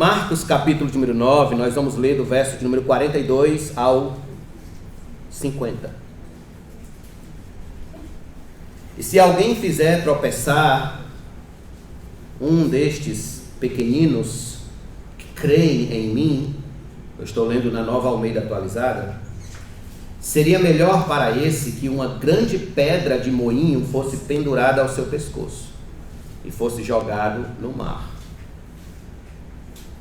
Marcos capítulo número 9, nós vamos ler do verso de número 42 ao 50. E se alguém fizer tropeçar um destes pequeninos que creem em mim, eu estou lendo na Nova Almeida Atualizada, seria melhor para esse que uma grande pedra de moinho fosse pendurada ao seu pescoço e fosse jogado no mar.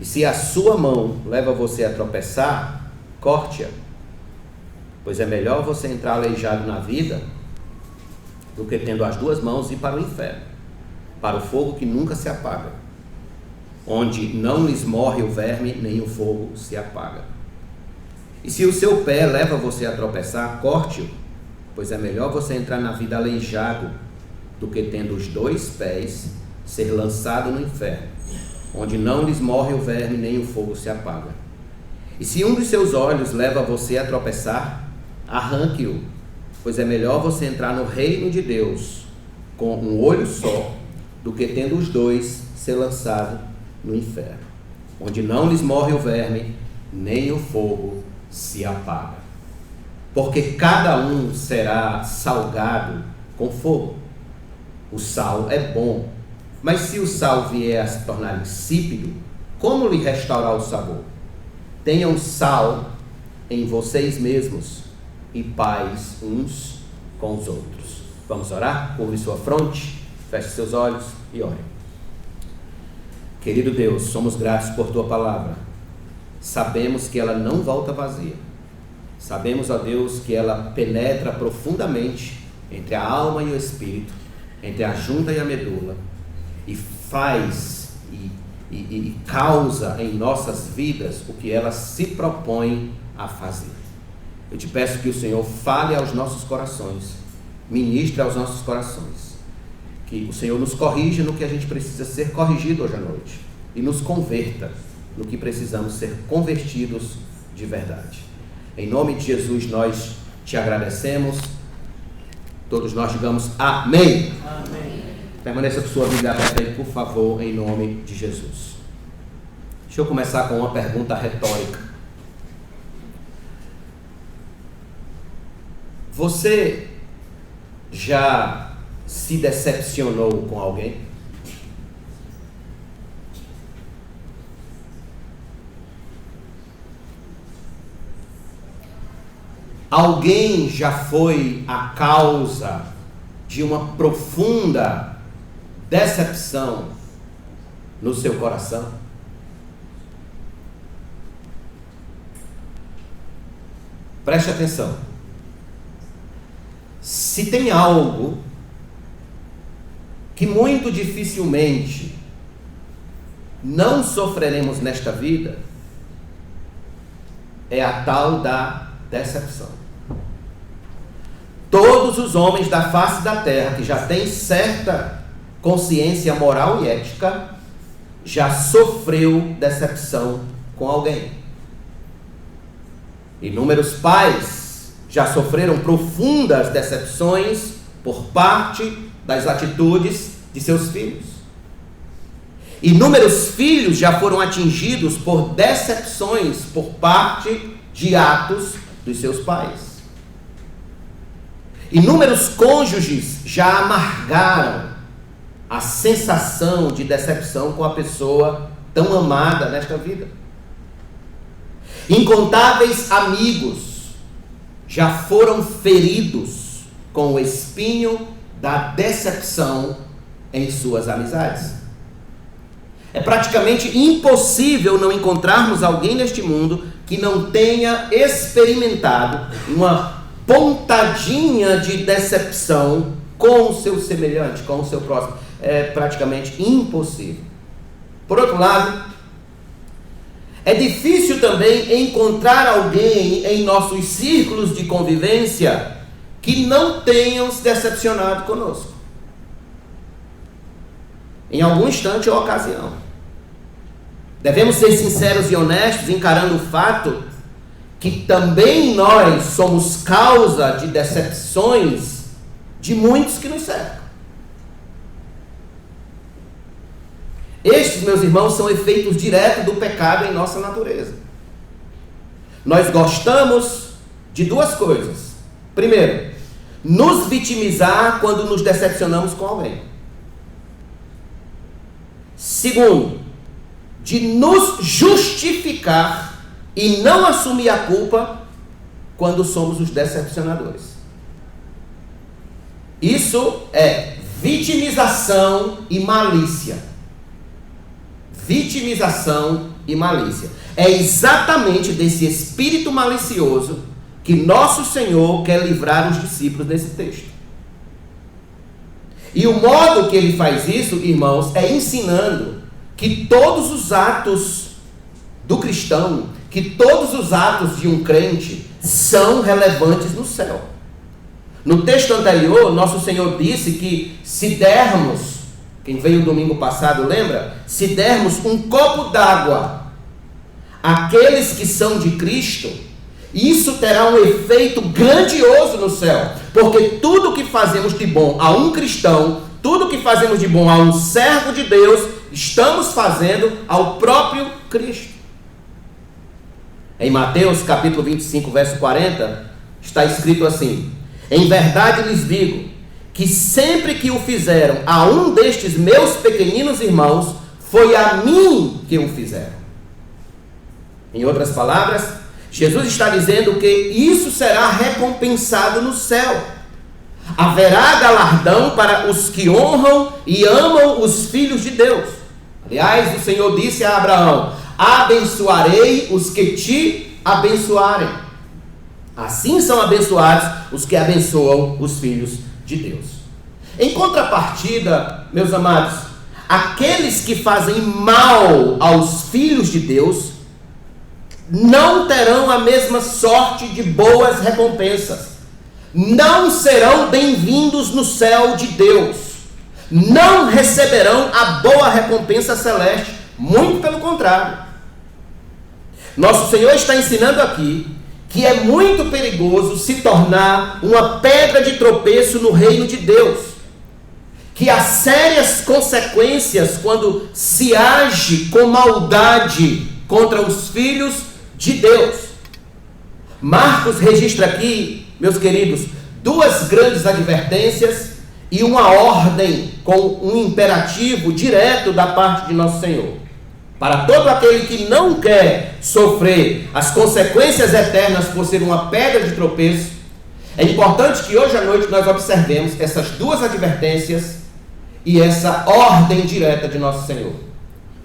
E se a sua mão leva você a tropeçar, corte-a, pois é melhor você entrar aleijado na vida do que tendo as duas mãos ir para o inferno, para o fogo que nunca se apaga, onde não lhes morre o verme, nem o fogo se apaga. E se o seu pé leva você a tropeçar, corte-o, pois é melhor você entrar na vida aleijado do que tendo os dois pés ser lançado no inferno, onde não lhes morre o verme, nem o fogo se apaga. E se um dos seus olhos leva você a tropeçar, arranque-o, pois é melhor você entrar no reino de Deus com um olho só, do que tendo os dois ser lançado no inferno, onde não lhes morre o verme, nem o fogo se apaga. Porque cada um será salgado com fogo. O sal é bom, mas se o sal vier a se tornar insípido, como lhe restaurar o sabor? Tenham sal em vocês mesmos e paz uns com os outros. Vamos orar? Curve sua fronte, feche seus olhos e ore. Querido Deus, somos gratos por tua palavra. Sabemos que ela não volta vazia. Sabemos, ó Deus, que ela penetra profundamente entre a alma e o espírito, entre a junta e a medula, e faz e causa em nossas vidas o que ela se propõe a fazer. Eu te peço que o Senhor fale aos nossos corações, ministre aos nossos corações, que o Senhor nos corrija no que a gente precisa ser corrigido hoje à noite e nos converta no que precisamos ser convertidos de verdade. Em nome de Jesus nós te agradecemos. Todos nós digamos amém. Amém. Permaneça com sua Bíblia aberta aí, por favor, em nome de Jesus. Deixa eu começar com uma pergunta retórica. Você já se decepcionou com alguém? Alguém já foi a causa de uma profunda decepção no seu coração? Preste atenção. Se tem algo que muito dificilmente não sofreremos nesta vida, é a tal da decepção. Todos os homens da face da terra que já têm certa consciência moral e ética já sofreu decepção com alguém. Inúmeros pais já sofreram profundas decepções por parte das atitudes de seus filhos. Inúmeros filhos já foram atingidos por decepções por parte de atos dos seus pais. Inúmeros cônjuges já amargaram a sensação de decepção com a pessoa tão amada nesta vida. Incontáveis amigos já foram feridos com o espinho da decepção em suas amizades. É praticamente impossível não encontrarmos alguém neste mundo que não tenha experimentado uma pontadinha de decepção com o seu semelhante, com o seu próximo. É praticamente impossível. Por outro lado, é difícil também encontrar alguém em nossos círculos de convivência que não tenham se decepcionado conosco, em algum instante ou ocasião. Devemos ser sinceros e honestos, encarando o fato que também nós somos causa de decepções de muitos que nos cercam. Estes estes, meus irmãos, são efeitos diretos do pecado em nossa natureza. Nós gostamos de duas coisas. Primeiro, nos vitimizar quando nos decepcionamos com alguém. Segundo, de nos justificar e não assumir a culpa quando somos os decepcionadores. Isso é vitimização e malícia. Vitimização e malícia. É exatamente desse espírito malicioso que nosso Senhor quer livrar os discípulos nesse texto. E o modo que ele faz isso, irmãos, é ensinando que todos os atos do cristão, que todos os atos de um crente são relevantes no céu. No texto anterior, nosso Senhor disse que se dermos, quem veio domingo passado lembra? Se dermos um copo d'água àqueles que são de Cristo, isso terá um efeito grandioso no céu, porque tudo que fazemos de bom a um cristão, tudo que fazemos de bom a um servo de Deus, estamos fazendo ao próprio Cristo. Em Mateus capítulo 25, verso 40, está escrito assim: em verdade lhes digo, que sempre que o fizeram a um destes meus pequeninos irmãos, foi a mim que o fizeram. Em outras palavras, Jesus está dizendo que isso será recompensado no céu. Haverá galardão para os que honram e amam os filhos de Deus. Aliás, o Senhor disse a Abraão: abençoarei os que te abençoarem. Assim são abençoados os que abençoam os filhos de Deus. Em contrapartida, meus amados, aqueles que fazem mal aos filhos de Deus não terão a mesma sorte de boas recompensas. Não serão bem-vindos no céu de Deus. Não receberão a boa recompensa celeste. Muito pelo contrário. Nosso Senhor está ensinando aqui que é muito perigoso se tornar uma pedra de tropeço no reino de Deus. Que há sérias consequências quando se age com maldade contra os filhos de Deus. Marcos registra aqui, meus queridos, duas grandes advertências e uma ordem com um imperativo direto da parte de nosso Senhor. Para todo aquele que não quer sofrer as consequências eternas por ser uma pedra de tropeço, é importante que hoje à noite nós observemos essas duas advertências e essa ordem direta de nosso Senhor.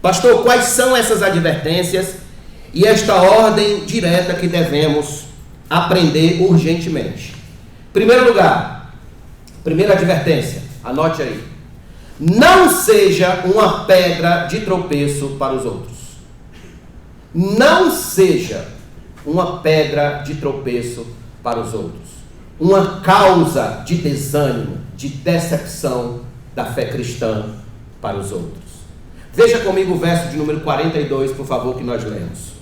Pastor, quais são essas advertências e esta ordem direta que devemos aprender urgentemente? Em primeiro lugar, primeira advertência, anote aí: não seja uma pedra de tropeço para os outros. Não seja uma pedra de tropeço para os outros. Uma causa de desânimo, de decepção da fé cristã para os outros. Veja comigo o verso de número 42, por favor, que nós lemos.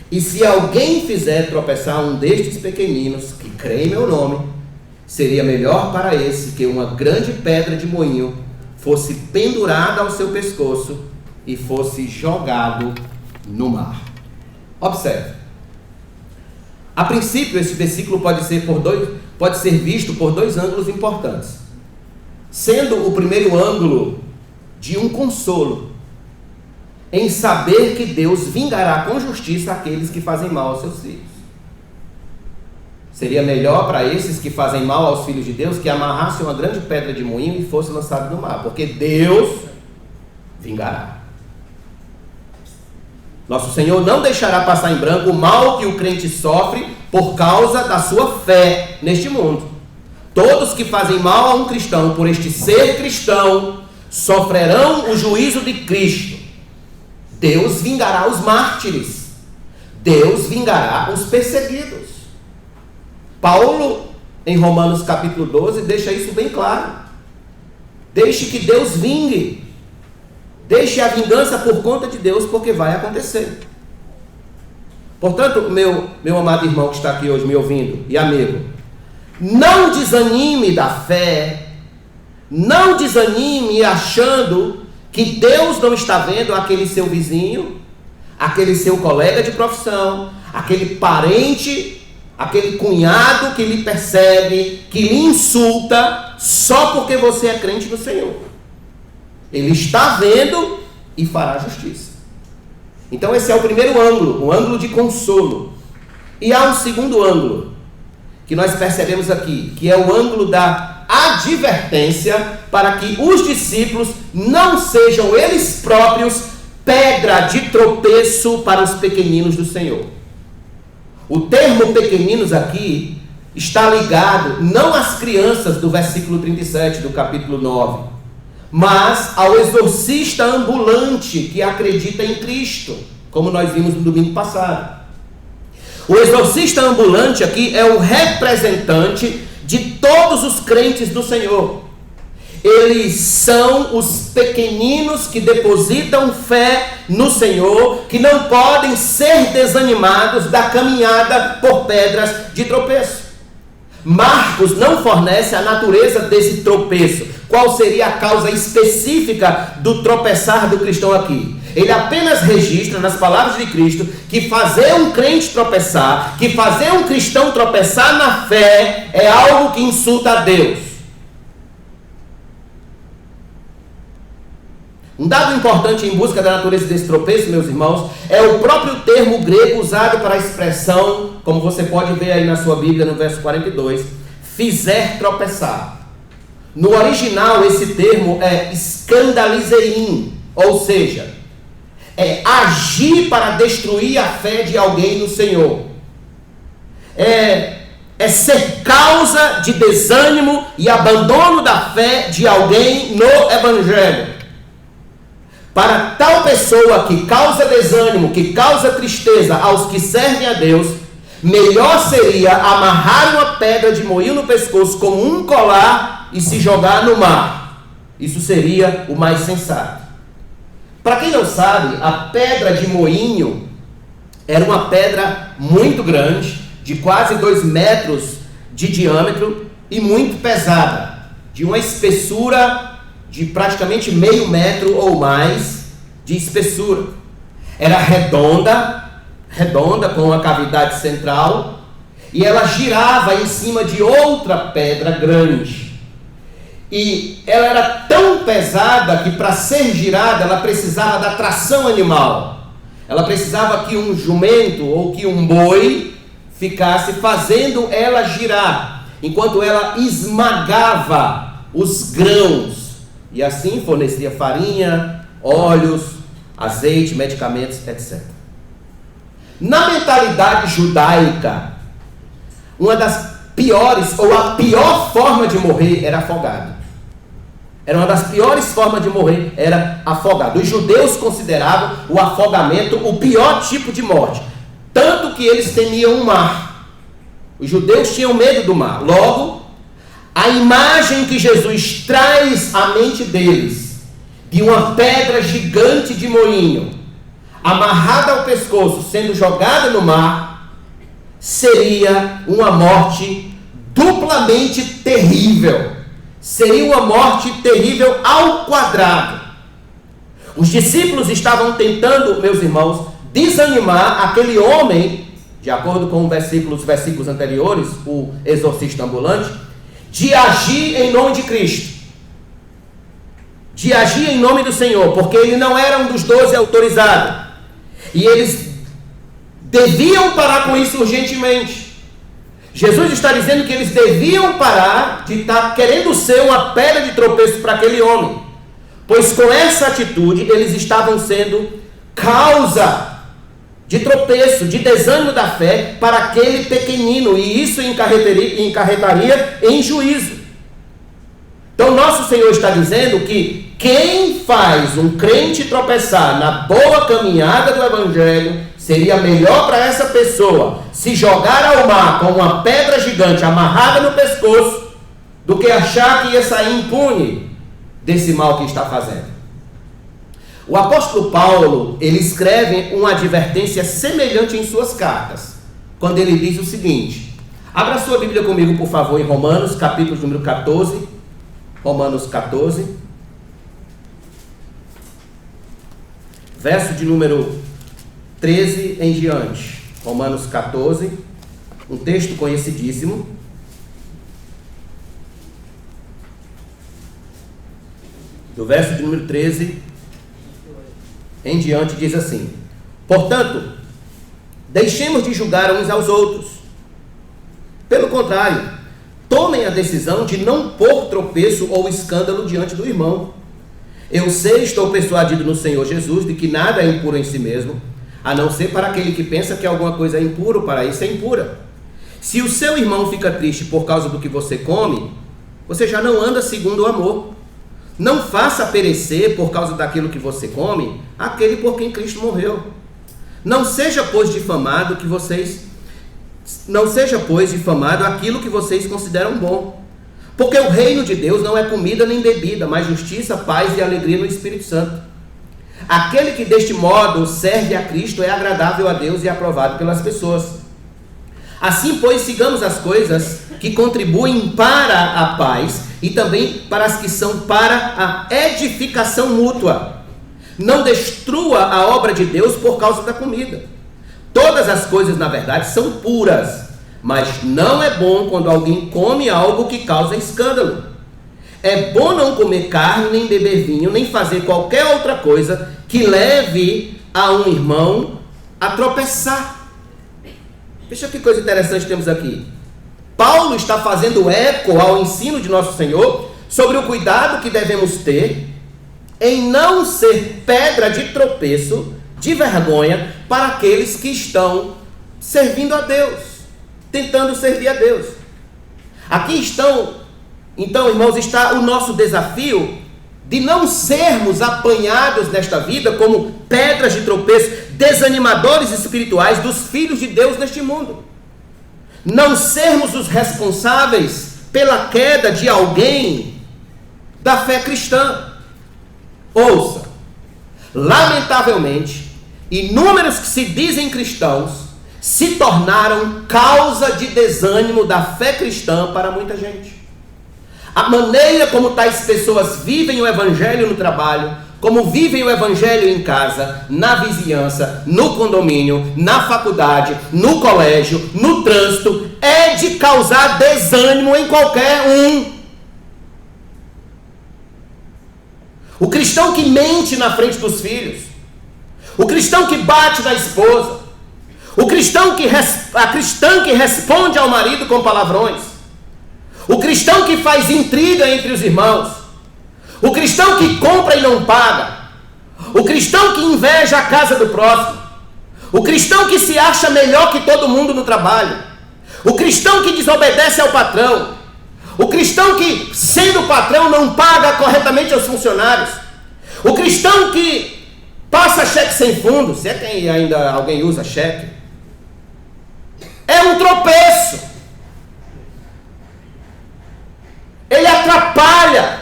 E se alguém fizer tropeçar um destes pequeninos, que crê em meu nome, seria melhor para esse que uma grande pedra de moinho fosse pendurada ao seu pescoço e fosse jogado no mar. Observe. A princípio, esse versículo pode ser visto por dois ângulos importantes. Sendo o primeiro ângulo de um consolo, em saber que Deus vingará com justiça aqueles que fazem mal aos seus filhos. Seria melhor para esses que fazem mal aos filhos de Deus que amarrassem uma grande pedra de moinho e fosse lançado no mar, porque Deus vingará. Nosso Senhor não deixará passar em branco o mal que o crente sofre por causa da sua fé neste mundo. Todos que fazem mal a um cristão por este ser cristão sofrerão o juízo de Cristo. Deus vingará os mártires. Deus vingará os perseguidos. Paulo, em Romanos capítulo 12, deixa isso bem claro. Deixe que Deus vingue. Deixe a vingança por conta de Deus, porque vai acontecer. Portanto, meu amado irmão que está aqui hoje me ouvindo, e amigo, não desanime da fé, não desanime achando que Deus não está vendo aquele seu vizinho, aquele seu colega de profissão, aquele parente, aquele cunhado que lhe persegue, que lhe insulta, só porque você é crente no Senhor. Ele está vendo e fará justiça. Então esse é o primeiro ângulo, o ângulo de consolo. E há um segundo ângulo, que nós percebemos aqui, que é o ângulo da advertência, para que os discípulos não sejam eles próprios pedra de tropeço para os pequeninos do Senhor. O termo pequeninos aqui está ligado não às crianças do versículo 37 do capítulo 9, mas ao exorcista ambulante que acredita em Cristo, como nós vimos no domingo passado. O exorcista ambulante aqui é o representante de todos os crentes do Senhor. Eles são os pequeninos que depositam fé no Senhor, que não podem ser desanimados da caminhada por pedras de tropeço. Marcos não fornece a natureza desse tropeço. Qual seria a causa específica do tropeçar do cristão aqui? Ele apenas registra nas palavras de Cristo que fazer um crente tropeçar, que fazer um cristão tropeçar na fé é algo que insulta a Deus. Um dado importante em busca da natureza desse tropeço, meus irmãos, é o próprio termo grego usado para a expressão, como você pode ver aí na sua Bíblia no verso 42, fizer tropeçar. No original esse termo é escandalizein, ou seja, é agir para destruir a fé de alguém no Senhor. É ser causa de desânimo e abandono da fé de alguém no Evangelho. Para tal pessoa que causa desânimo, que causa tristeza aos que servem a Deus, melhor seria amarrar uma pedra de moinho no pescoço como um colar e se jogar no mar. Isso seria o mais sensato. Para quem não sabe, a pedra de moinho era uma pedra muito grande, de quase 2 metros de diâmetro e muito pesada, de uma espessura de praticamente meio metro ou mais de espessura. Era redonda com uma cavidade central, e ela girava em cima de outra pedra grande. E ela era tão pesada que para ser girada ela precisava da tração animal. Ela precisava que um jumento ou que um boi ficasse fazendo ela girar, enquanto ela esmagava os grãos. E assim fornecia farinha, óleos, azeite, medicamentos, etc. Na mentalidade judaica, uma das piores, ou a pior forma de morrer era afogado. Era uma das piores formas de morrer, era afogado. Os judeus consideravam o afogamento o pior tipo de morte. Tanto que eles temiam o mar. Os judeus tinham medo do mar. Logo, a imagem que Jesus traz à mente deles, de uma pedra gigante de moinho, amarrada ao pescoço, sendo jogada no mar, seria uma morte duplamente terrível. Seria uma morte terrível ao quadrado. Os discípulos estavam tentando, meus irmãos, desanimar aquele homem, de acordo com os versículos anteriores, o exorcista ambulante, de agir em nome de Cristo, de agir em nome do Senhor, porque ele não era um dos 12 autorizados, e eles deviam parar com isso urgentemente. Jesus está dizendo que eles deviam parar de estar querendo ser uma pedra de tropeço para aquele homem, pois com essa atitude eles estavam sendo causa de tropeço, de desânimo da fé para aquele pequenino, e isso encarretaria em juízo. Então nosso Senhor está dizendo que quem faz um crente tropeçar na boa caminhada do Evangelho, seria melhor para essa pessoa se jogar ao mar com uma pedra gigante amarrada no pescoço, do que achar que ia sair impune desse mal que está fazendo. O apóstolo Paulo, ele escreve uma advertência semelhante em suas cartas, quando ele diz o seguinte: abra sua Bíblia comigo, por favor, em Romanos, capítulo número 14, Romanos 14. verso de número 13 em diante. Romanos 14, um texto conhecidíssimo. Do verso de número 13 em diante diz assim: portanto, deixemos de julgar uns aos outros. Pelo contrário, tomem a decisão de não pôr tropeço ou escândalo diante do irmão. Eu sei, estou persuadido no Senhor Jesus de que nada é impuro em si mesmo, a não ser para aquele que pensa que alguma coisa é impuro, para isso é impura. Se o seu irmão fica triste por causa do que você come, você já não anda segundo o amor. Não faça perecer por causa daquilo que você come aquele por quem Cristo morreu. Não seja, pois, difamado aquilo que vocês consideram bom. Porque o reino de Deus não é comida nem bebida, mas justiça, paz e alegria no Espírito Santo. Aquele que deste modo serve a Cristo é agradável a Deus e aprovado pelas pessoas. Assim, pois, sigamos as coisas que contribuem para a paz e também para as que são para a edificação mútua. Não destrua a obra de Deus por causa da comida. Todas as coisas, na verdade, são puras, mas não é bom quando alguém come algo que causa escândalo. É bom não comer carne, nem beber vinho, nem fazer qualquer outra coisa que leve a um irmão a tropeçar. Veja que coisa interessante temos aqui. Paulo está fazendo eco ao ensino de nosso Senhor sobre o cuidado que devemos ter em não ser pedra de tropeço, de vergonha, para aqueles que estão servindo a Deus, tentando servir a Deus. Aqui então, irmãos, está o nosso desafio de não sermos apanhados nesta vida como pedras de tropeço, desanimadores espirituais dos filhos de Deus neste mundo. Não sermos os responsáveis pela queda de alguém da fé cristã. Ouça, lamentavelmente, inúmeros que se dizem cristãos se tornaram causa de desânimo da fé cristã para muita gente. A maneira como tais pessoas vivem o evangelho no trabalho, como vivem o evangelho em casa, na vizinhança, no condomínio, na faculdade, no colégio, no trânsito, é de causar desânimo em qualquer um. O cristão que mente na frente dos filhos, o cristão que bate na esposa, a cristã que responde ao marido com palavrões, o cristão que faz intriga entre os irmãos, o cristão que compra e não paga, o cristão que inveja a casa do próximo, o cristão que se acha melhor que todo mundo no trabalho, o cristão que desobedece ao patrão, o cristão que, sendo patrão, não paga corretamente aos funcionários, o cristão que passa cheque sem fundo, se é que ainda alguém usa cheque, é um tropeço. Ele atrapalha.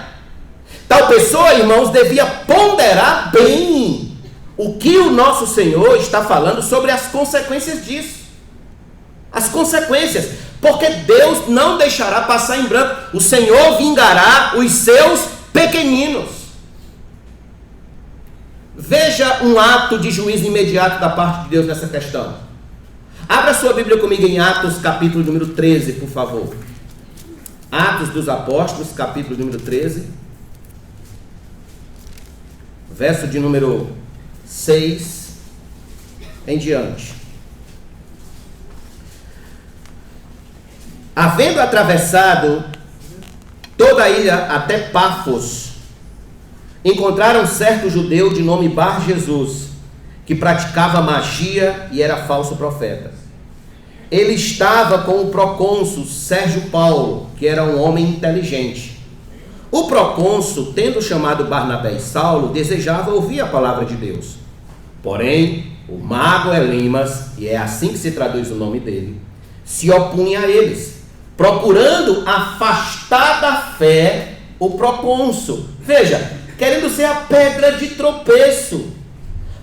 Tal pessoa, irmãos, devia ponderar bem o que o nosso Senhor está falando sobre as consequências disso. As consequências. Porque Deus não deixará passar em branco. O Senhor vingará os seus pequeninos. Veja um ato de juízo imediato da parte de Deus nessa questão. Abra sua Bíblia comigo em Atos, capítulo número 13, por favor. Atos dos Apóstolos, capítulo número 13. Verso de número 6 em diante. Havendo atravessado toda a ilha até Pafos, encontraram certo judeu de nome Bar Jesus, que praticava magia e era falso profeta. Ele estava com o procônsul Sérgio Paulo, que era um homem inteligente. O procônsul, tendo chamado Barnabé e Saulo, desejava ouvir a palavra de Deus. Porém, o mago Elimas, e é assim que se traduz o nome dele, se opunha a eles, procurando afastar da fé o procônsul. Veja, querendo ser a pedra de tropeço.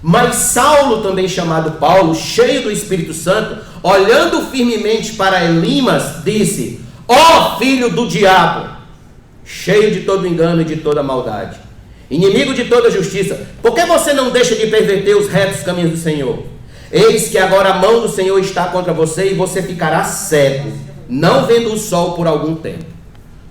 Mas Saulo, também chamado Paulo, cheio do Espírito Santo, olhando firmemente para Elimas, disse: ó filho do diabo, cheio de todo engano e de toda maldade, inimigo de toda justiça, por que você não deixa de perverter os retos caminhos do Senhor? Eis que agora a mão do Senhor está contra você e você ficará cego, não vendo o sol por algum tempo.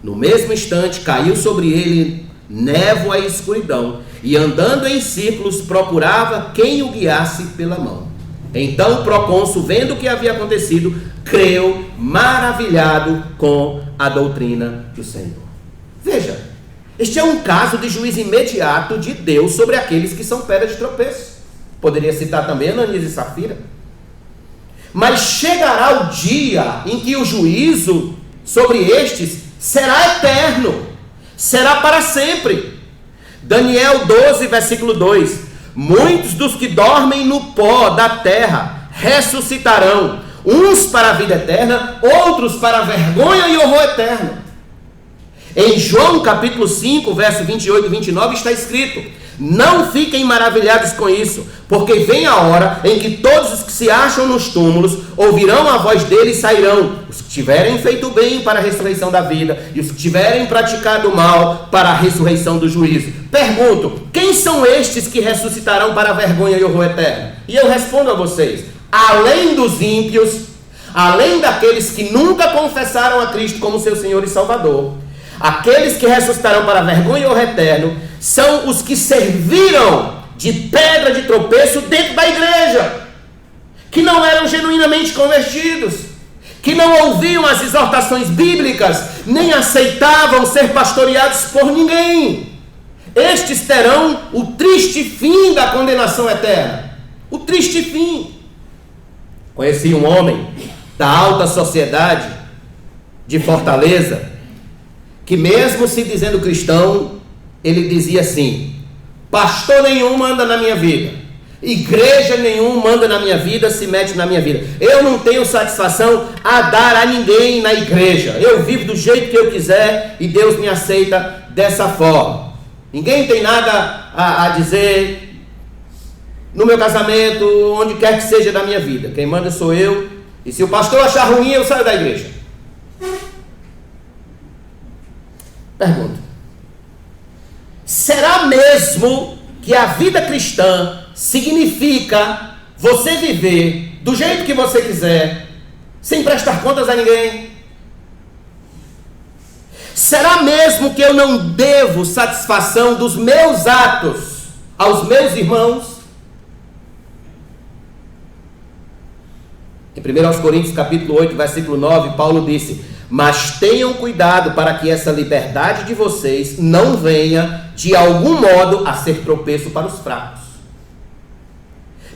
No mesmo instante caiu sobre ele névoa e escuridão, e andando em círculos procurava quem o guiasse pela mão. Então o procônsul, vendo o que havia acontecido, creu, maravilhado com a doutrina do Senhor. Veja, este é um caso de juízo imediato de Deus sobre aqueles que são pedra de tropeço. Poderia citar também Ananias e Safira. Mas chegará o dia em que o juízo sobre estes será eterno, será para sempre. Daniel 12, versículo 2. Muitos dos que dormem no pó da terra ressuscitarão, uns para a vida eterna, outros para a vergonha e horror eterno. Em João capítulo 5, verso 28 e 29 está escrito: não fiquem maravilhados com isso, porque vem a hora em que todos os que se acham nos túmulos ouvirão a voz dele e sairão, os que tiverem feito bem para a ressurreição da vida, e os que tiverem praticado mal para a ressurreição do juízo. Pergunto, quem são estes que ressuscitarão para a vergonha e horror eterno? E eu respondo a vocês: além dos ímpios, além daqueles que nunca confessaram a Cristo como seu Senhor e Salvador, aqueles que ressuscitarão para a vergonha e horror eterno são os que serviram de pedra de tropeço dentro da igreja, que não eram genuinamente convertidos, que não ouviam as exortações bíblicas, nem aceitavam ser pastoreados por ninguém. Estes terão o triste fim da condenação eterna. O triste fim. Conheci um homem da alta sociedade de Fortaleza, que mesmo se dizendo cristão, ele dizia assim: pastor nenhum manda na minha vida, igreja nenhum manda na minha vida, se mete na minha vida. Eu não tenho satisfação a dar a ninguém na igreja. Eu vivo do jeito que eu quiser e Deus me aceita dessa forma. Ninguém tem nada a dizer no meu casamento, onde quer que seja da minha vida. Quem manda sou eu, e se o pastor achar ruim, eu saio da igreja. Pergunta: será mesmo que a vida cristã significa você viver do jeito que você quiser, sem prestar contas a ninguém? Será mesmo que eu não devo satisfação dos meus atos aos meus irmãos? Em 1 Coríntios capítulo 8, versículo 9, Paulo disse: mas tenham cuidado para que essa liberdade de vocês não venha de algum modo a ser tropeço para os fracos.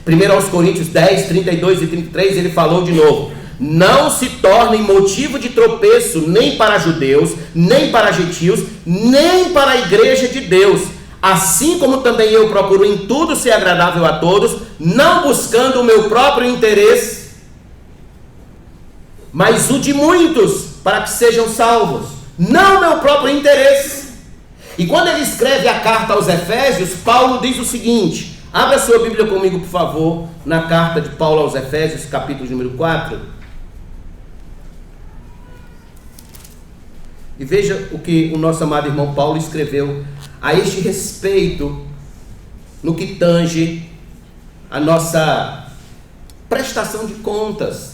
1 Coríntios 10, 32 e 33, ele falou de novo: não se tornem motivo de tropeço nem para judeus, nem para gentios, nem para a igreja de Deus, assim como também eu procuro em tudo ser agradável a todos, não buscando o meu próprio interesse, mas o de muitos, para que sejam salvos, não meu próprio interesse. E quando ele escreve a carta aos Efésios, Paulo diz o seguinte: abra sua Bíblia comigo, por favor, na carta de Paulo aos Efésios, capítulo número 4. E veja o que o nosso amado irmão Paulo escreveu a este respeito, no que tange a nossa prestação de contas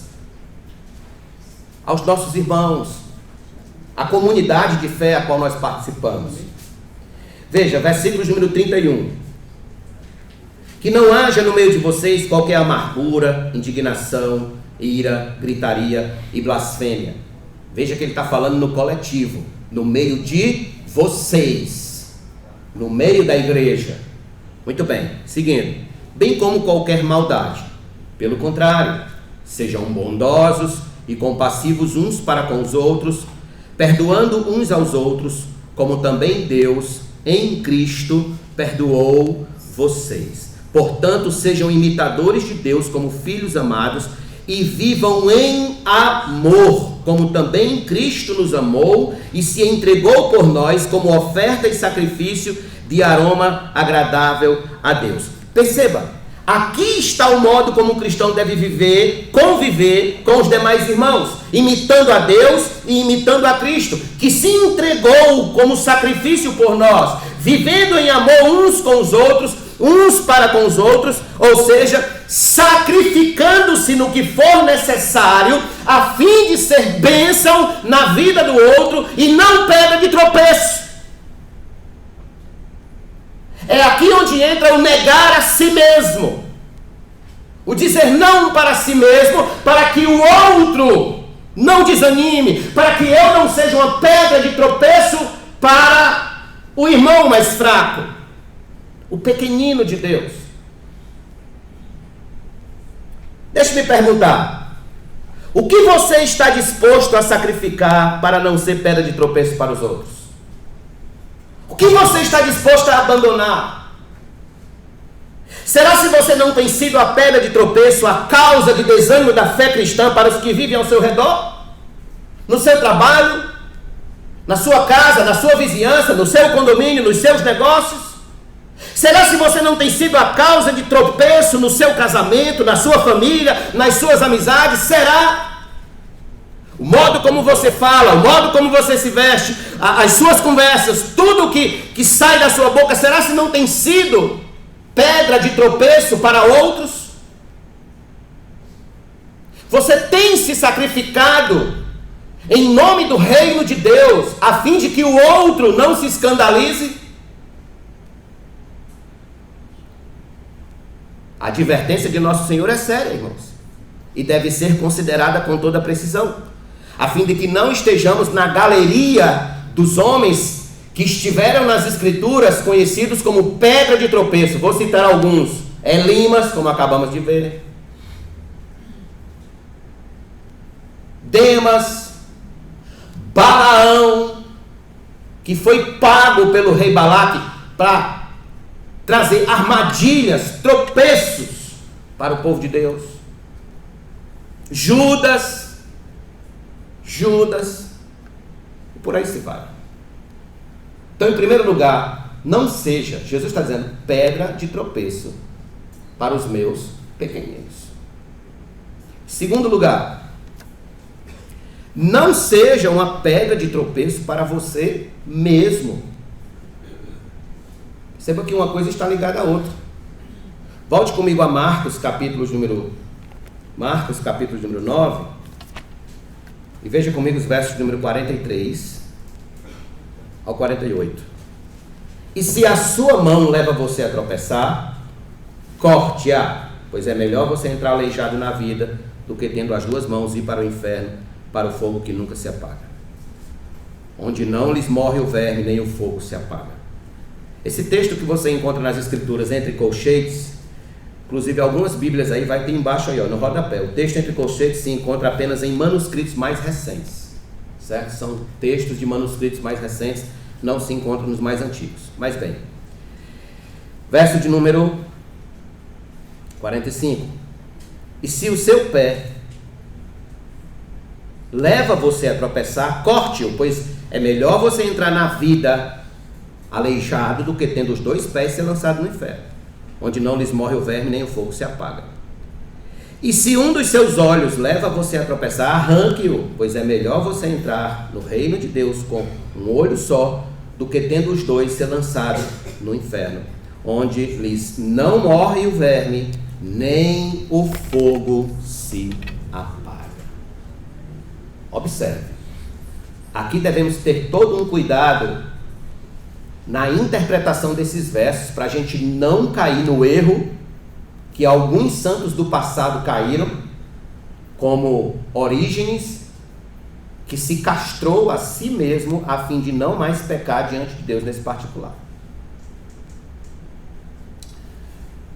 aos nossos irmãos, a comunidade de fé a qual nós participamos. Veja, versículos número 31. Que não haja no meio de vocês qualquer amargura, indignação, ira, gritaria e blasfêmia. Veja que ele está falando no coletivo, no meio de vocês, no meio da igreja. Muito bem, seguindo. Bem como qualquer maldade. Pelo contrário, sejam bondosos e compassivos uns para com os outros, perdoando uns aos outros, como também Deus, em Cristo, perdoou vocês. Portanto, sejam imitadores de Deus como filhos amados e vivam em amor, como também Cristo nos amou e se entregou por nós como oferta e sacrifício de aroma agradável a Deus. Perceba, aqui está o modo como o cristão deve viver, conviver com os demais irmãos, imitando a Deus e imitando a Cristo, que se entregou como sacrifício por nós, vivendo em amor uns com os outros, uns para com os outros, ou seja, sacrificando-se no que for necessário, a fim de ser bênção na vida do outro e não pedra de tropeço. É aqui onde entra o negar a si mesmo, o dizer não para si mesmo, para que o outro não desanime, para que eu não seja uma pedra de tropeço para o irmão mais fraco, o pequenino de Deus. Deixe-me perguntar, o que você está disposto a sacrificar para não ser pedra de tropeço para os outros? O que você está disposto a abandonar? Será se você não tem sido a pedra de tropeço, a causa de desânimo da fé cristã para os que vivem ao seu redor? No seu trabalho, na sua casa, na sua vizinhança, no seu condomínio, nos seus negócios? Será se você não tem sido a causa de tropeço no seu casamento, na sua família, nas suas amizades? Será? O modo como você fala, o modo como você se veste, as suas conversas, tudo que sai da sua boca, será se não tem sido pedra de tropeço para outros? Você tem se sacrificado em nome do reino de Deus, a fim de que o outro não se escandalize? A advertência de nosso Senhor é séria, irmãos, e deve ser considerada com toda precisão, a fim de que não estejamos na galeria dos homens que estiveram nas Escrituras conhecidos como pedra de tropeço. Vou citar alguns: Elimas, como acabamos de ver, Demas, Balaão, que foi pago pelo rei Balaque para trazer armadilhas, tropeços para o povo de Deus. Judas, e por aí se vai. Então, em primeiro lugar, não seja, Jesus está dizendo, pedra de tropeço para os meus pequeninos. Segundo lugar, não seja uma pedra de tropeço para você mesmo. Perceba que uma coisa está ligada à outra. Volte comigo a Marcos, capítulo número 9, e veja comigo os versos número 43 ao 48. E se a sua mão leva você a tropeçar, corte-a, pois é melhor você entrar aleijado na vida do que tendo as duas mãos ir para o inferno, para o fogo que nunca se apaga, onde não lhes morre o verme, nem o fogo se apaga. Esse texto que você encontra nas Escrituras entre colchetes, inclusive algumas bíblias aí vai ter embaixo aí, ó, no rodapé. O texto entre colchetes se encontra apenas em manuscritos mais recentes, certo? São textos de manuscritos mais recentes, não se encontram nos mais antigos. Mas bem, verso de número 45. E se o seu pé leva você a tropeçar, corte-o, pois é melhor você entrar na vida aleijado do que tendo os dois pés ser lançado no inferno, onde não lhes morre o verme nem o fogo se apaga. E se um dos seus olhos leva você a tropeçar, arranque-o, pois é melhor você entrar no reino de Deus com um olho só, do que tendo os dois ser lançado no inferno, onde lhes não morre o verme, nem o fogo se apaga. Observe, aqui devemos ter todo um cuidado na interpretação desses versos, para a gente não cair no erro que alguns santos do passado caíram, como Orígenes, que se castrou a si mesmo a fim de não mais pecar diante de Deus nesse particular.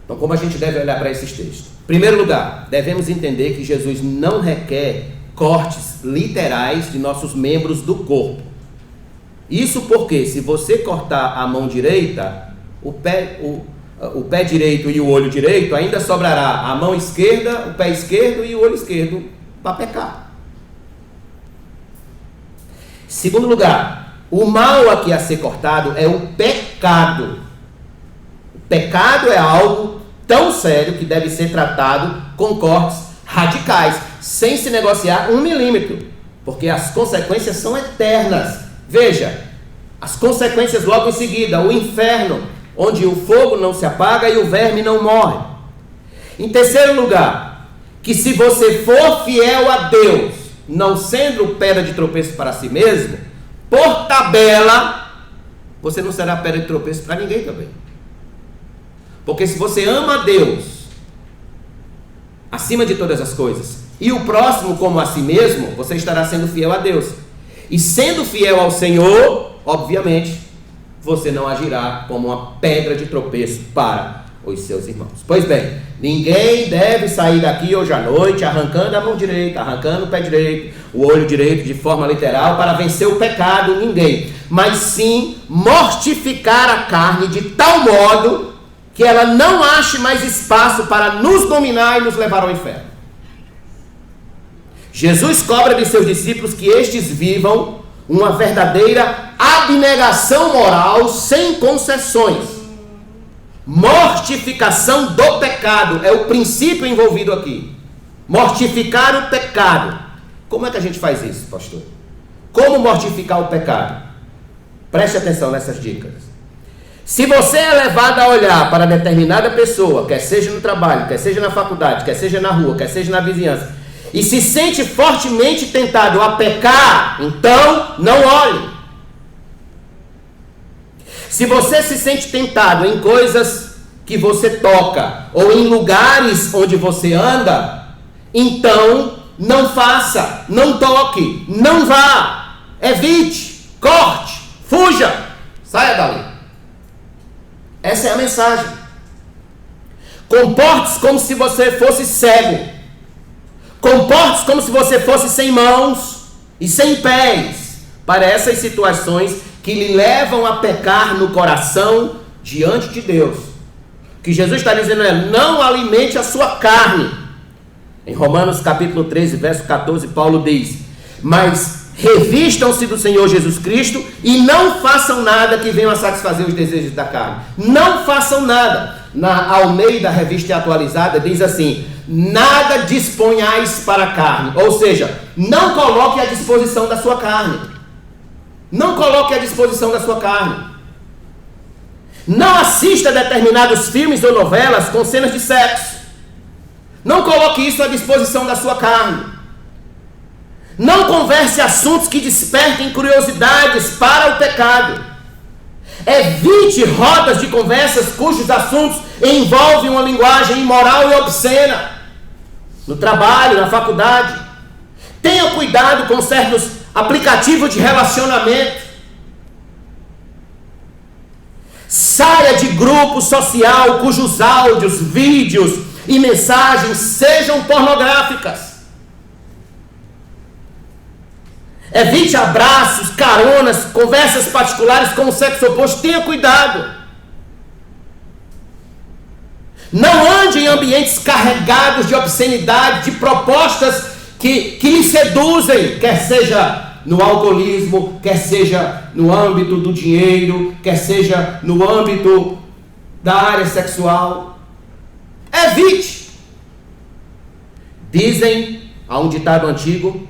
Então, como a gente deve olhar para esses textos? Em primeiro lugar, devemos entender que Jesus não requer cortes literais de nossos membros do corpo. Isso porque, se você cortar a mão direita, o pé direito e o olho direito, ainda sobrará a mão esquerda, o pé esquerdo e o olho esquerdo para pecar. Segundo lugar, o mal aqui a ser cortado é o pecado. O pecado é algo tão sério que deve ser tratado com cortes radicais, sem se negociar 1 milímetro, porque as consequências são eternas. Veja, As consequências logo em seguida, o inferno, onde o fogo não se apaga e o verme não morre. Em terceiro lugar, que se você for fiel a Deus, não sendo pedra de tropeço para si mesmo, por tabela, você não será pedra de tropeço para ninguém também. Porque se você ama a Deus acima de todas as coisas, e o próximo como a si mesmo, você estará sendo fiel a Deus. E sendo fiel ao Senhor, obviamente, você não agirá como uma pedra de tropeço para os seus irmãos. Pois bem, ninguém deve sair daqui hoje à noite arrancando a mão direita, arrancando o pé direito, o olho direito de forma literal para vencer o pecado, ninguém. Mas sim mortificar a carne de tal modo que ela não ache mais espaço para nos dominar e nos levar ao inferno. Jesus cobra de seus discípulos que estes vivam uma verdadeira abnegação moral sem concessões. Mortificação do pecado é o princípio envolvido aqui. Mortificar o pecado. Como é que a gente faz isso, pastor? Como mortificar o pecado? Preste atenção nessas dicas. Se você é levado a olhar para determinada pessoa, quer seja no trabalho, quer seja na faculdade, quer seja na rua, quer seja na vizinhança, e se sente fortemente tentado a pecar, então não olhe. Se você se sente tentado em coisas que você toca, ou em lugares onde você anda, então não faça, não toque, não vá, evite, corte, fuja, saia dali. Essa é a mensagem. Comporte-se como se você fosse cego. Comporte-se como se você fosse sem mãos e sem pés para essas situações que lhe levam a pecar no coração diante de Deus. O que Jesus está dizendo é: não alimente a sua carne. Em Romanos capítulo 13, verso 14, Paulo diz: mas revistam-se do Senhor Jesus Cristo e não façam nada que venha a satisfazer os desejos da carne. Não façam nada. Na Almeida, Revista Atualizada, diz assim: nada disponhais para a carne. Ou seja, não coloque à disposição da sua carne. Não coloque à disposição da sua carne. Não assista determinados filmes ou novelas com cenas de sexo. Não coloque isso à disposição da sua carne. Não converse assuntos que despertem curiosidades para o pecado. Evite rodas de conversas cujos assuntos envolvem uma linguagem imoral e obscena. No trabalho, na faculdade. Tenha cuidado com certos aplicativos de relacionamento. Saia de grupo social cujos áudios, vídeos e mensagens sejam pornográficas. Evite abraços, caronas, conversas particulares com o sexo oposto. Tenha cuidado. Não ande em ambientes carregados de obscenidade, de propostas que lhe seduzem, quer seja no alcoolismo, quer seja no âmbito do dinheiro, quer seja no âmbito da área sexual. Evite. Dizem, há um ditado antigo,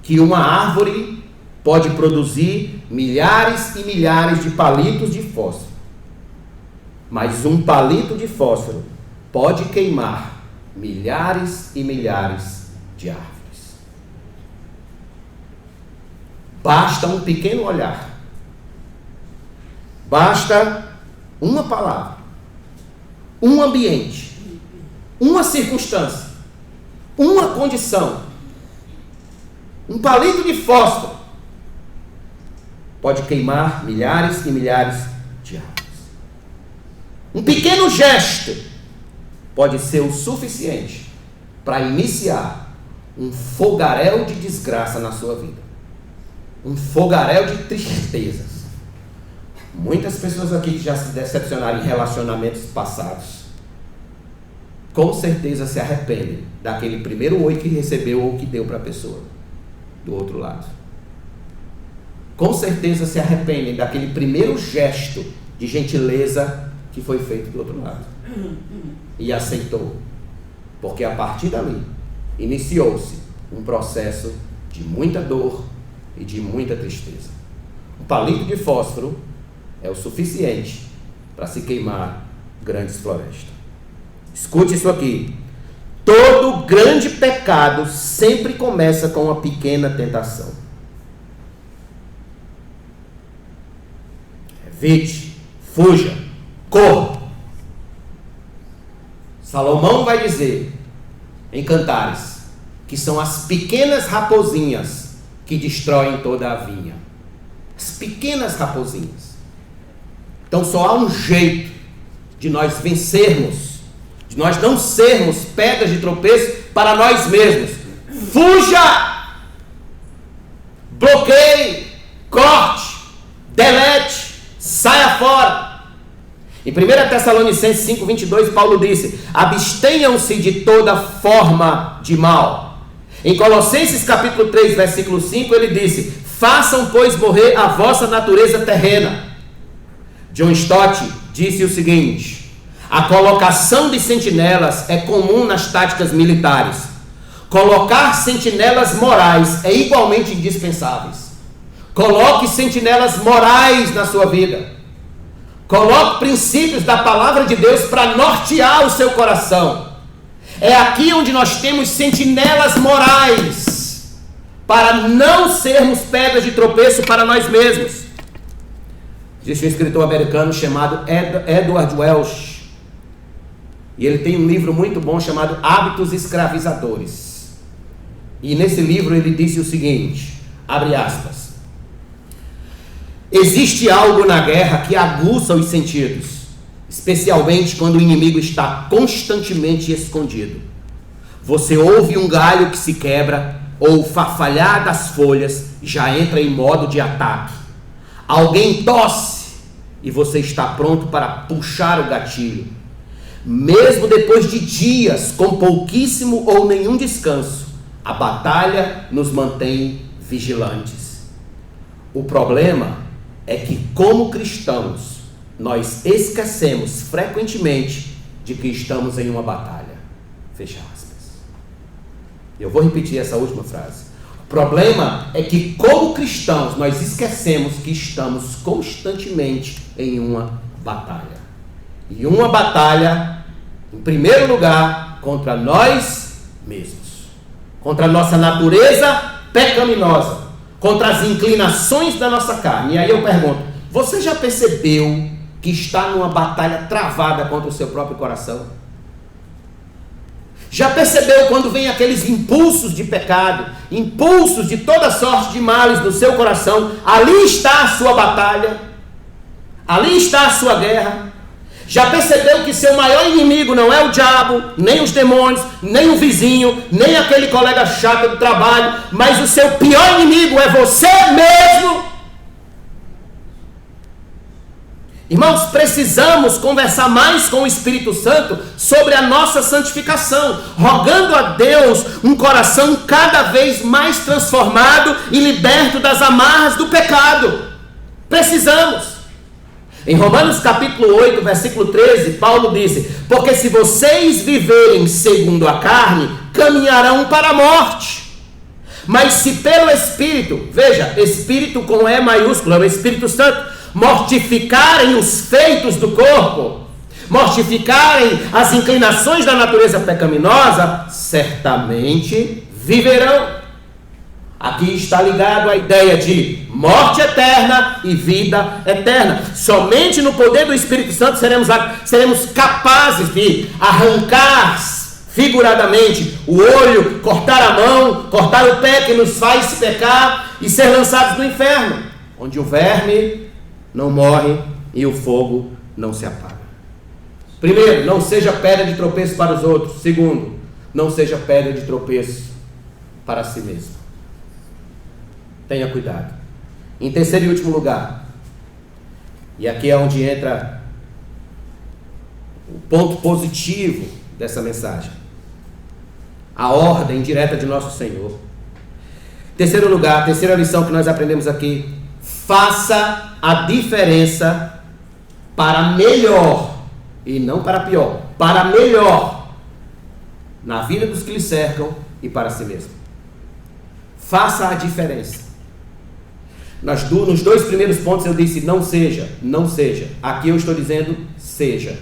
que uma árvore pode produzir milhares e milhares de palitos de fósforo. Mas um palito de fósforo pode queimar milhares e milhares de árvores. Basta um pequeno olhar. Basta uma palavra, um ambiente, uma circunstância, uma condição. Um palito de fósforo pode queimar milhares e milhares de árvores. Um pequeno gesto pode ser o suficiente para iniciar um fogaréu de desgraça na sua vida. Um fogaréu de tristezas. Muitas pessoas aqui que já se decepcionaram em relacionamentos passados, com certeza se arrependem daquele primeiro oi que recebeu ou que deu para a pessoa do outro lado. Com certeza se arrependem daquele primeiro gesto de gentileza que foi feito do outro lado. E aceitou. Porque a partir dali iniciou-se um processo de muita dor e de muita tristeza. Um palito de fósforo é o suficiente para se queimar grandes florestas. Escute isso aqui. Todo grande pecado sempre começa com uma pequena tentação. Evite, fuja, corra. Salomão vai dizer em Cantares que são as pequenas raposinhas que destroem toda a vinha. As pequenas raposinhas. Então só há um jeito de nós vencermos, de nós não sermos pedras de tropeço para nós mesmos. Fuja! Bloqueie! Corte! Delete! Saia fora! Em 1 Tessalonicenses 5:22, Paulo disse: abstenham-se de toda forma de mal. Em Colossenses capítulo 3, versículo 5, ele disse: façam, pois, morrer a vossa natureza terrena. John Stott disse o seguinte: a colocação de sentinelas é comum nas táticas militares. Colocar sentinelas morais é igualmente indispensável. Coloque sentinelas morais na sua vida. Coloque princípios da palavra de Deus para nortear o seu coração. É aqui onde nós temos sentinelas morais para não sermos pedras de tropeço para nós mesmos. Existe um escritor americano chamado Edward Welch, e ele tem um livro muito bom chamado Hábitos Escravizadores. E nesse livro ele disse o seguinte, abre aspas: existe algo na guerra que aguça os sentidos, especialmente quando o inimigo está constantemente escondido. Você ouve um galho que se quebra, ou o farfalhar das folhas já entra em modo de ataque. Alguém tosse e você está pronto para puxar o gatilho. Mesmo depois de dias com pouquíssimo ou nenhum descanso, a batalha nos mantém vigilantes. O problema é que, como cristãos, nós esquecemos frequentemente de que estamos em uma batalha. Fecha aspas. Eu vou repetir essa última frase. O problema é que, como cristãos, nós esquecemos que estamos constantemente em uma batalha. E uma batalha, em primeiro lugar, contra nós mesmos. Contra a nossa natureza pecaminosa. Contra as inclinações da nossa carne. E aí eu pergunto, você já percebeu que está numa batalha travada contra o seu próprio coração? Já percebeu quando vem aqueles impulsos de pecado, impulsos de toda sorte de males no seu coração? Ali está a sua batalha, ali está a sua guerra. Já percebeu que seu maior inimigo não é o diabo, nem os demônios, nem o vizinho, nem aquele colega chato do trabalho, mas o seu pior inimigo é você mesmo? Irmãos, precisamos conversar mais com o Espírito Santo sobre a nossa santificação, rogando a Deus um coração cada vez mais transformado e liberto das amarras do pecado. Precisamos. Em Romanos capítulo 8, versículo 13, Paulo disse: porque se vocês viverem segundo a carne, caminharão para a morte. Mas se pelo Espírito, veja, Espírito com E maiúsculo, é o Espírito Santo, mortificarem os feitos do corpo, mortificarem as inclinações da natureza pecaminosa, certamente viverão. Aqui está ligado a ideia de morte eterna e vida eterna. Somente no poder do Espírito Santo seremos capazes de arrancar figuradamente o olho, cortar a mão, cortar o pé que nos faz pecar e ser lançados no inferno, onde o verme não morre e o fogo não se apaga. Primeiro, não seja pedra de tropeço para os outros. Segundo, não seja pedra de tropeço para si mesmo. Tenha cuidado. Em terceiro e último lugar, e aqui é onde entra o ponto positivo dessa mensagem, a ordem direta de nosso Senhor. Terceiro lugar, terceira lição que nós aprendemos aqui: faça a diferença para melhor, e não para pior, para melhor, na vida dos que lhe cercam e para si mesmo. Faça a diferença. Nos 2 primeiros pontos eu disse não seja, não seja. Aqui eu estou dizendo seja.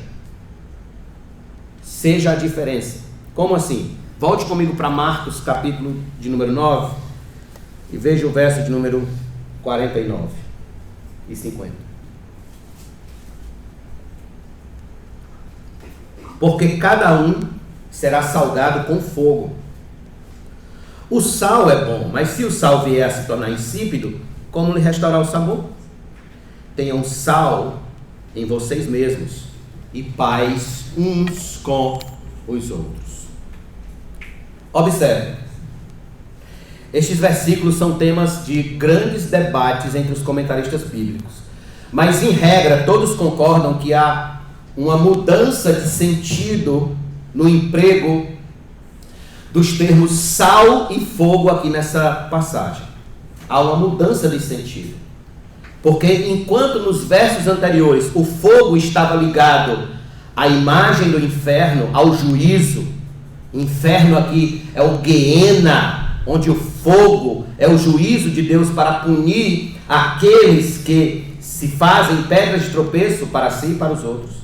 Seja a diferença. Como assim? Volte comigo para Marcos, capítulo de número 9, e veja o verso de número 49 e 50. Porque cada um será salgado com fogo. O sal é bom, mas se o sal vier a se tornar insípido, como lhe restaurar o sabor? Tenham sal em vocês mesmos e paz uns com os outros. Observe, estes versículos são temas de grandes debates entre os comentaristas bíblicos, mas em regra todos concordam que há uma mudança de sentido no emprego dos termos sal e fogo aqui nessa passagem. Há uma mudança de sentido. Porque enquanto nos versos anteriores o fogo estava ligado à imagem do inferno, ao juízo, inferno aqui é o Guiena, onde o fogo é o juízo de Deus para punir aqueles que se fazem pedras de tropeço para si e para os outros.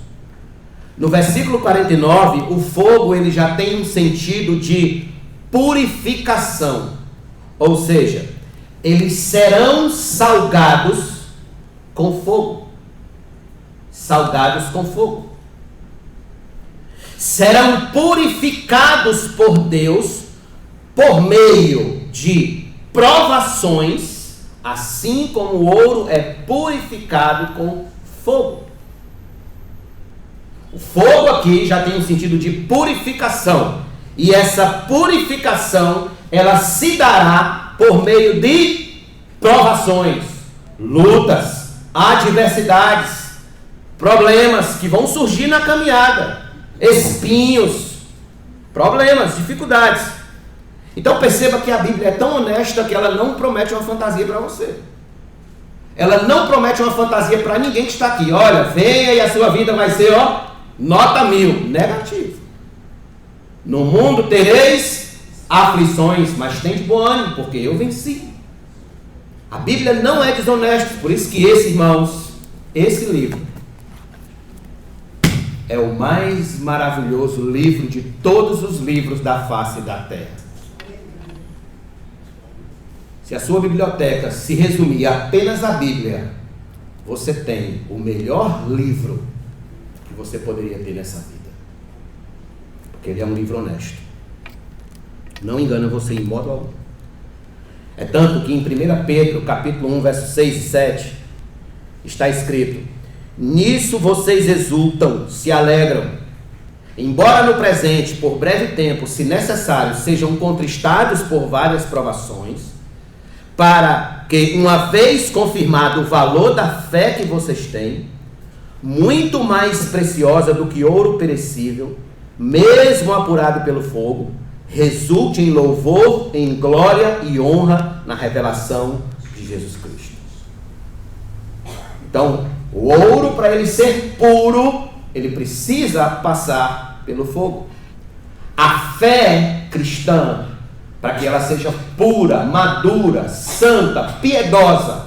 No versículo 49, o fogo ele já tem um sentido de purificação, ou seja, eles serão salgados com fogo. Salgados com fogo. Serão purificados por Deus por meio de provações, assim como o ouro é purificado com fogo. O fogo aqui já tem um sentido de purificação. E essa purificação, ela se dará por meio de provações, lutas, adversidades, problemas que vão surgir na caminhada, espinhos, problemas, dificuldades. Então perceba que a Bíblia é tão honesta que ela não promete uma fantasia para você. Ela não promete uma fantasia para ninguém que está aqui. Olha, venha e a sua vida vai ser, nota 1000. Negativo. No mundo tereis aflições, mas tem de bom ânimo, porque eu venci. A Bíblia não é desonesta, por isso que esse livro é o mais maravilhoso livro de todos os livros da face da terra. Se a sua biblioteca se resumir apenas à Bíblia, você tem o melhor livro que você poderia ter nessa vida. Porque ele é um livro honesto. Não engana você em modo algum. É tanto que em 1 Pedro, capítulo 1, versos 6 e 7, está escrito: nisso vocês exultam, se alegram, embora no presente, por breve tempo, se necessário, sejam contristados por várias provações, para que, uma vez confirmado o valor da fé que vocês têm, muito mais preciosa do que ouro perecível, mesmo apurado pelo fogo, resulte em louvor, em glória e honra na revelação de Jesus Cristo. Então, o ouro, para ele ser puro, ele precisa passar pelo fogo. A fé cristã, para que ela seja pura, madura, santa, piedosa,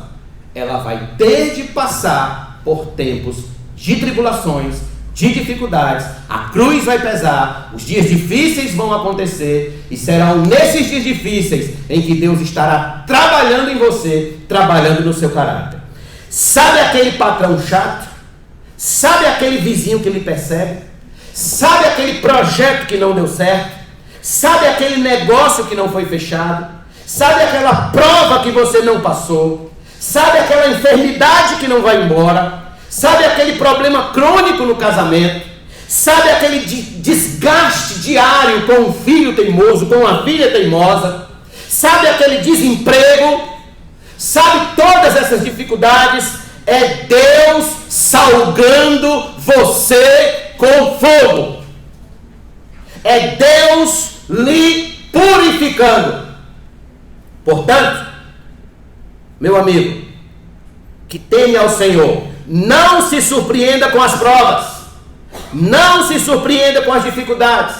ela vai ter de passar por tempos de tribulações, de dificuldades. A cruz vai pesar, os dias difíceis vão acontecer, e serão nesses dias difíceis em que Deus estará trabalhando em você, trabalhando no seu caráter. Sabe aquele patrão chato? Sabe aquele vizinho que lhe persegue? Sabe aquele projeto que não deu certo? Sabe aquele negócio que não foi fechado? Sabe aquela prova que você não passou? Sabe aquela enfermidade que não vai embora? Sabe aquele problema crônico no casamento? Sabe aquele desgaste diário com um filho teimoso, com uma filha teimosa? Sabe aquele desemprego? Sabe todas essas dificuldades? É Deus salgando você com fogo. É Deus lhe purificando. Portanto, meu amigo, que teme ao Senhor, não se surpreenda com as provas, não se surpreenda com as dificuldades,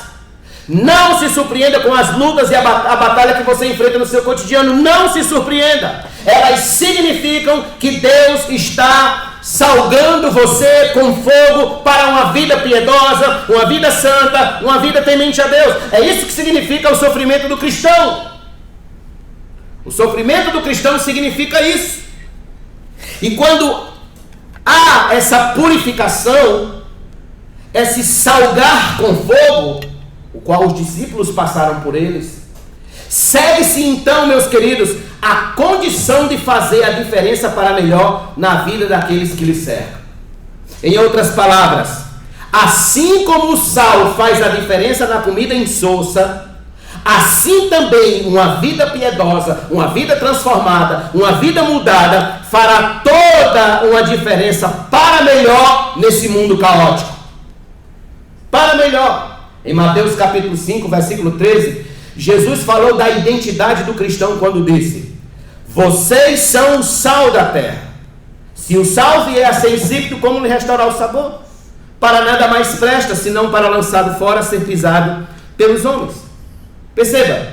não se surpreenda com as lutas e a batalha que você enfrenta no seu cotidiano. Não se surpreenda. elas significam que Deus está salgando você com fogo para uma vida piedosa, uma vida santa, uma vida temente a Deus. É isso que significa o sofrimento do cristão. O sofrimento do cristão significa isso. E quando há essa purificação, esse salgar com fogo, o qual os discípulos passaram por eles, segue-se então, meus queridos, a condição de fazer a diferença para melhor na vida daqueles que lhe cercam. Em outras palavras, assim como o sal faz a diferença na comida insossa, assim também uma vida piedosa, uma vida transformada, uma vida mudada, fará toda uma diferença para melhor nesse mundo caótico. Para melhor. Em Mateus capítulo 5, versículo 13, Jesus falou da identidade do cristão quando disse: vocês são o sal da terra. Se o sal vier a ser insípido, como lhe restaurar o sabor? Para nada mais presta, senão para lançado fora, ser pisado pelos homens. Perceba,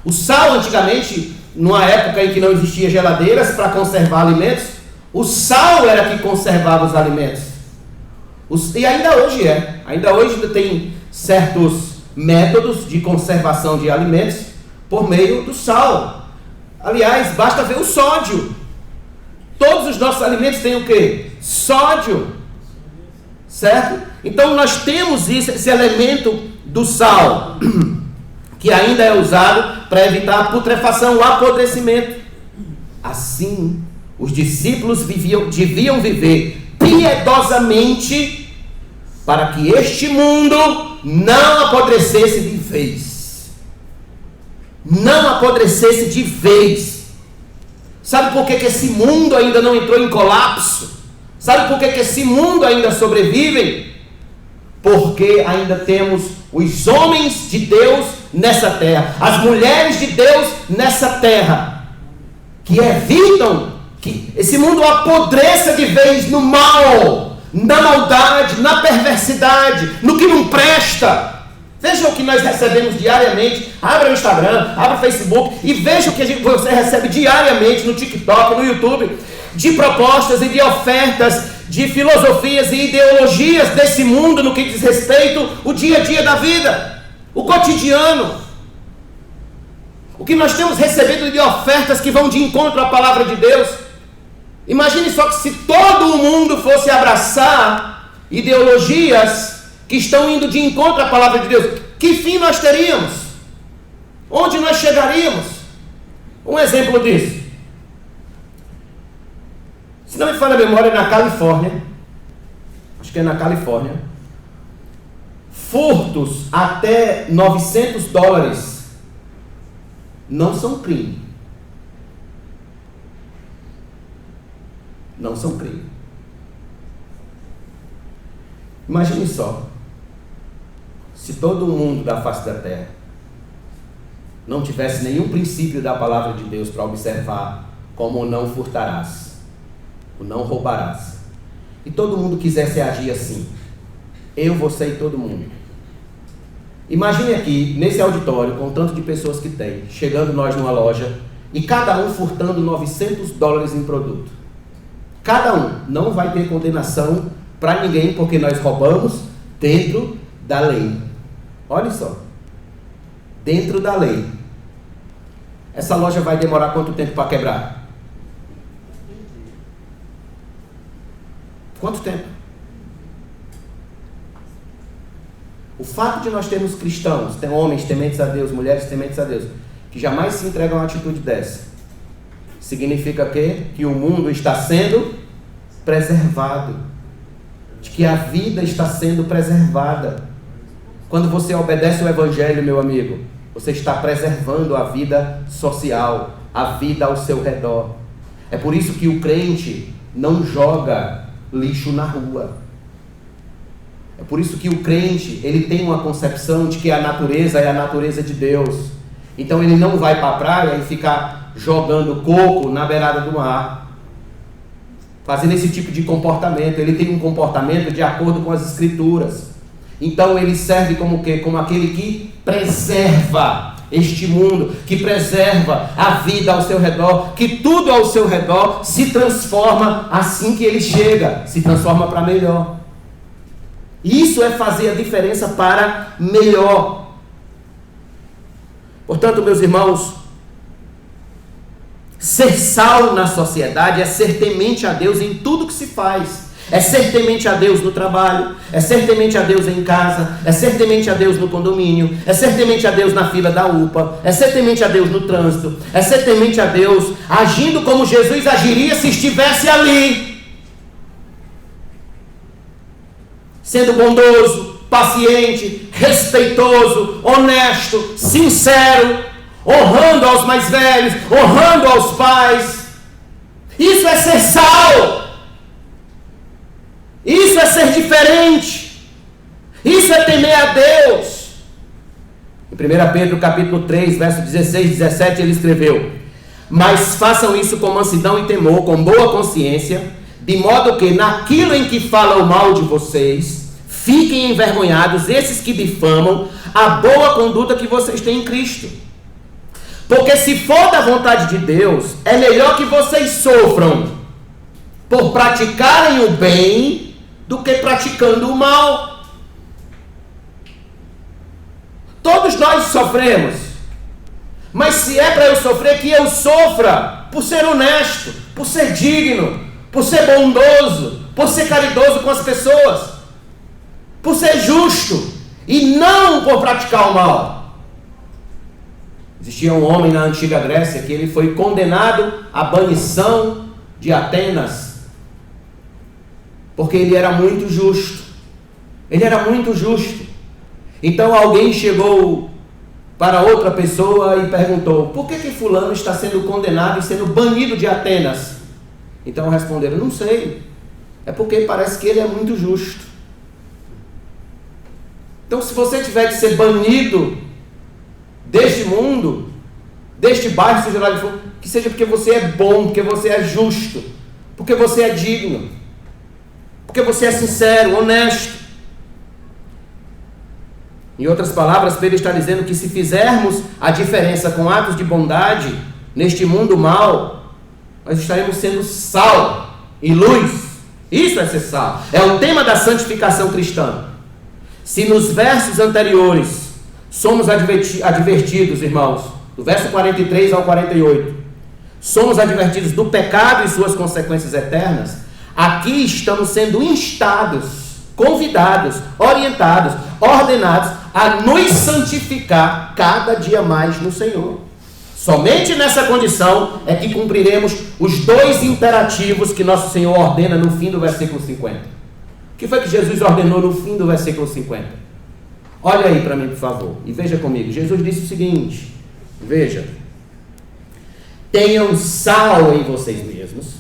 o sal antigamente, numa época em que não existia geladeiras para conservar alimentos, o sal era que conservava os alimentos. E ainda hoje ainda hoje tem certos métodos de conservação de alimentos por meio do sal. Aliás, basta ver o sódio. Todos os nossos alimentos têm o quê? Sódio. Certo? Então nós temos esse elemento do sal, que ainda é usado para evitar a putrefação, o apodrecimento. Assim, os discípulos deviam viver piedosamente para que este mundo não apodrecesse de vez. Não apodrecesse de vez. Sabe por que esse mundo ainda não entrou em colapso? Sabe por que esse mundo ainda sobrevive? Porque ainda temos os homens de Deus nessa terra, as mulheres de Deus nessa terra, que evitam que esse mundo apodreça de vez no mal, na maldade, na perversidade, no que não presta. Veja o que nós recebemos diariamente. Abra o Instagram, abra o Facebook e veja o que você recebe diariamente no TikTok, no YouTube, de propostas e de ofertas, de filosofias e ideologias desse mundo no que diz respeito ao dia a dia da vida, o cotidiano. O que nós temos recebido de ofertas que vão de encontro à palavra de Deus. Imagine só que se todo o mundo fosse abraçar ideologias que estão indo de encontro à palavra de Deus, que fim nós teríamos? Onde nós chegaríamos? Um exemplo disso, se não me falha a memória, na Califórnia, acho que é na Califórnia, furtos até $900 não são crime. Não são crime. Imagine só, se todo mundo da face da terra não tivesse nenhum princípio da palavra de Deus para observar como o não furtarás, o não roubarás, e todo mundo quisesse agir assim, eu, você e todo mundo. Imagine aqui, nesse auditório, com o tanto de pessoas que tem, chegando nós numa loja, e cada um furtando $900 em produto. Cada um. Não vai ter condenação para ninguém, porque nós roubamos dentro da lei. Olha só. Dentro da lei. Essa loja vai demorar quanto tempo para quebrar? Quanto tempo? O fato de nós termos cristãos, homens tementes a Deus, mulheres tementes a Deus, que jamais se entregam a uma atitude dessa, significa que o mundo está sendo preservado, de que a vida está sendo preservada. Quando você obedece o Evangelho, meu amigo, você está preservando a vida social, a vida ao seu redor. É por isso que o crente não joga lixo na rua. É por isso que o crente, ele tem uma concepção de que a natureza é a natureza de Deus. Então ele não vai para a praia e ficar jogando coco na beirada do mar, fazendo esse tipo de comportamento. Ele tem um comportamento de acordo com as Escrituras. Então ele serve como o quê? Como aquele que preserva. este mundo, que preserva a vida ao seu redor, que tudo ao seu redor se transforma assim que ele chega, se transforma para melhor. Isso é fazer a diferença para melhor. Portanto, meus irmãos, ser sal na sociedade é ser temente a Deus em tudo que se faz. É ser temente a Deus no trabalho, é ser temente a Deus em casa, é ser temente a Deus no condomínio, é ser temente a Deus na fila da UPA, é ser temente a Deus no trânsito, é ser temente a Deus agindo como Jesus agiria se estivesse ali. Sendo bondoso, paciente, respeitoso, honesto, sincero, honrando aos mais velhos, honrando aos pais. Isso é ser sal. Isso é ser diferente. Isso é temer a Deus. Em 1 Pedro capítulo 3, verso 16 e 17, ele escreveu: mas façam isso com mansidão e temor, com boa consciência, de modo que naquilo em que falam mal de vocês, fiquem envergonhados esses que difamam a boa conduta que vocês têm em Cristo. Porque se for da vontade de Deus, é melhor que vocês sofram por praticarem o bem do que praticando o mal. Todos nós sofremos, mas se é para eu sofrer, que eu sofra por ser honesto, por ser digno, por ser bondoso, por ser caridoso com as pessoas, por ser justo e não por praticar o mal. Existia um homem na antiga Grécia que ele foi condenado à banição de Atenas porque ele era muito justo. Ele era muito justo. Então alguém chegou para outra pessoa e perguntou: por que fulano está sendo condenado e sendo banido de Atenas? Então responderam: não sei, é porque parece que ele é muito justo. Então, se você tiver que ser banido deste mundo, deste bairro, seja lá onde for, que seja porque você é bom, porque você é justo, porque você é digno, porque você é sincero, honesto. Em outras palavras, Pedro está dizendo que se fizermos a diferença com atos de bondade neste mundo mau, nós estaremos sendo sal e luz. Isso é ser sal. É o tema da santificação cristã. Se nos versos anteriores somos advertidos, irmãos, do verso 43 ao 48, somos advertidos do pecado e suas consequências eternas, aqui estamos sendo instados, convidados, orientados, ordenados a nos santificar cada dia mais no Senhor. Somente nessa condição é que cumpriremos os dois imperativos que nosso Senhor ordena no fim do versículo 50. O que foi que Jesus ordenou no fim do versículo 50? Olha aí para mim, por favor, e veja comigo. Jesus disse o seguinte, veja: tenham sal em vocês mesmos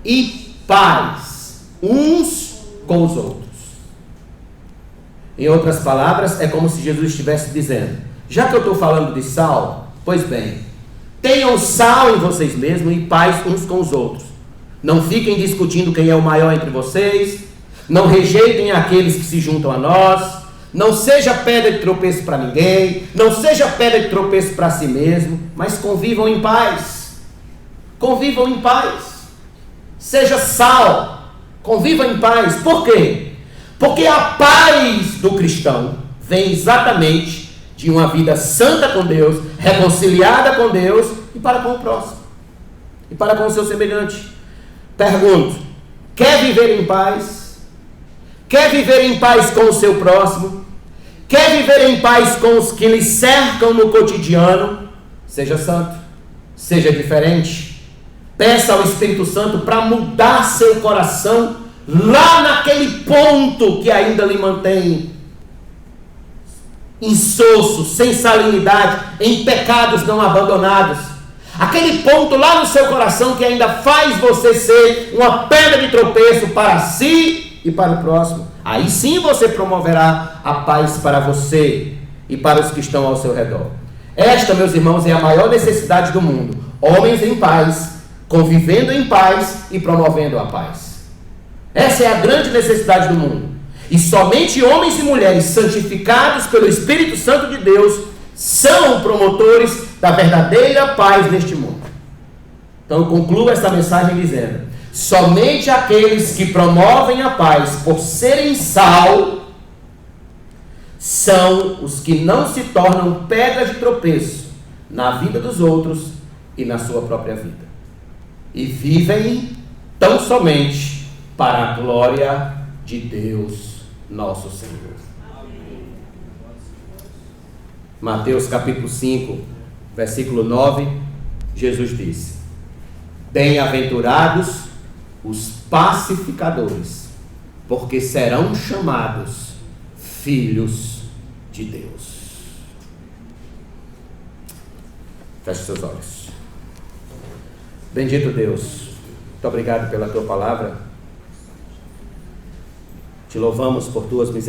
e paz uns com os outros. Em outras palavras, é como se Jesus estivesse dizendo: já que eu estou falando de sal, pois bem, tenham sal em vocês mesmos e paz uns com os outros. Não fiquem discutindo quem é o maior entre vocês. Não rejeitem aqueles que se juntam a nós. Não seja pedra de tropeço para ninguém. Não seja pedra de tropeço para si mesmo. Mas convivam em paz. Convivam em paz. Seja sal. Conviva em paz. Por quê? Porque a paz do cristão vem exatamente de uma vida santa com Deus, reconciliada com Deus e para com o próximo. E para com o seu semelhante. Pergunto: quer viver em paz? Quer viver em paz com o seu próximo? Quer viver em paz com os que lhe cercam no cotidiano? Seja santo, seja diferente. Peça ao Espírito Santo para mudar seu coração lá naquele ponto que ainda lhe mantém insosso, sem salinidade, em pecados não abandonados. Aquele ponto lá no seu coração que ainda faz você ser uma pedra de tropeço para si e para o próximo. Aí sim você promoverá a paz para você e para os que estão ao seu redor. Esta, meus irmãos, é a maior necessidade do mundo: homens em paz, convivendo em paz e promovendo a paz. Essa é a grande necessidade do mundo. E somente homens e mulheres santificados pelo Espírito Santo de Deus são promotores da verdadeira paz neste mundo. Então eu concluo esta mensagem dizendo: somente aqueles que promovem a paz por serem sal são os que não se tornam pedra de tropeço na vida dos outros e na sua própria vida, e vivem tão somente para a glória de Deus nosso Senhor. Mateus capítulo 5, versículo 9, Jesus disse: bem-aventurados os pacificadores, porque serão chamados filhos de Deus. Feche seus olhos. Bendito Deus, muito obrigado pela tua palavra. Te louvamos por tuas misericórdias.